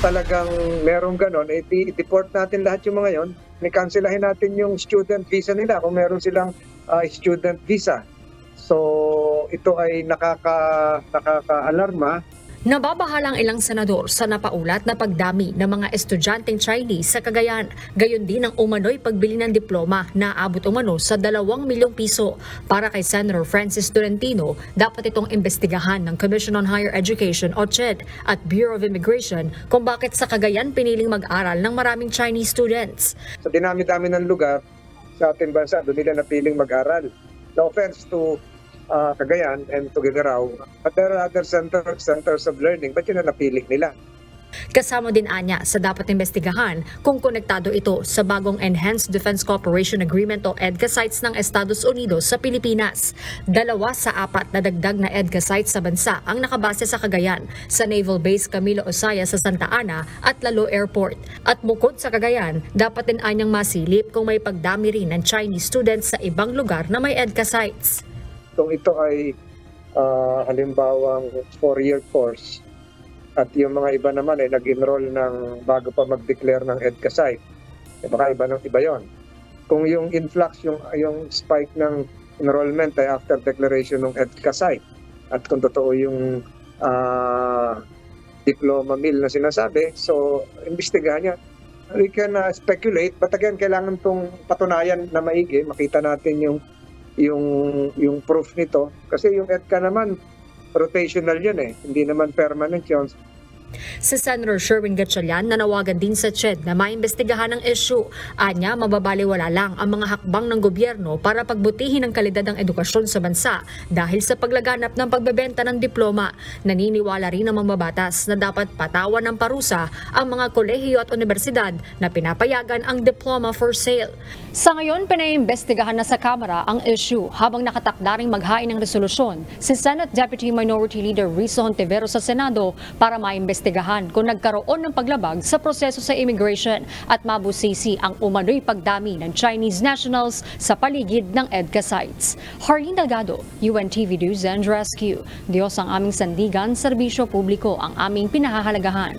talagang merong ganon, i-deport natin lahat yung mga yon. I-cancelahin natin yung student visa nila kung meron silang student visa. So ito ay nakaka-alarma. Nababahala ang ilang senador sa napaulat na pagdami ng mga estudyanteng Chinese sa Cagayan. Gayon din ang umano'y pagbili ng diploma na abot umano sa 2 milyong piso. Para kay Senator Francis Tolentino, dapat itong imbestigahan ng Commission on Higher Education o CHED at Bureau of Immigration kung bakit sa Cagayan piniling mag-aral ng maraming Chinese students. Sa dinami-dami ng lugar sa ating bansa, doon nila napiling mag-aral. No offense to Cagayan and to Tuguegarao, but there are other centers of learning, but yun na napili nila. Kasama din anya sa dapat imbestigahan kung konektado ito sa bagong Enhanced Defense Cooperation Agreement o EDCA sites ng Estados Unidos sa Pilipinas. 2 sa 4 na dagdag na EDCA sites sa bansa ang nakabase sa Cagayan, sa Naval Base Camilo Osaya sa Santa Ana at Lalo Airport. At bukod sa Cagayan, dapat din anyang masilip kung may pagdami rin ng Chinese students sa ibang lugar na may EDCA sites. Kung ito ay halimbawang 4-year course at yung mga iba naman ay nag-enroll ng bago pa mag-declare ng EDCA site, baka iba yon. Kung yung influx, yung spike ng enrollment ay after declaration ng EDCA site, at kung totoo yung diploma mill na sinasabi, so imbestigahan niya. We can speculate, but again, kailangan itong patunayan na maigi, makita natin yung proof nito, kasi yung EDCA naman rotational yun hindi naman permanent yun. Si Senator Sherwin Gatchalian nanawagan din sa CHED na maimbestigahan ang issue. Anya, mababaliwala lang ang mga hakbang ng gobyerno para pagbutihin ang kalidad ng edukasyon sa bansa dahil sa paglaganap ng pagbebenta ng diploma. Naniniwala rin ang mambabatas na dapat patawan ng parusa ang mga kolehiyo at universidad na pinapayagan ang diploma for sale. Sa ngayon, pinaimbestigahan na sa Kamara ang issue habang nakatakda ring maghain ng resolusyon si Senate Deputy Minority Leader Rizzo Hontivero sa Senado para maimbestigahan kung nagkaroon ng paglabag sa proseso sa immigration at mabusisi ang umano'y pagdami ng Chinese nationals sa paligid ng EDCA sites. Harleen Delgado, UNTV News and Rescue. Diyos ang aming sandigan, serbisyo publiko ang aming pinahahalagahan.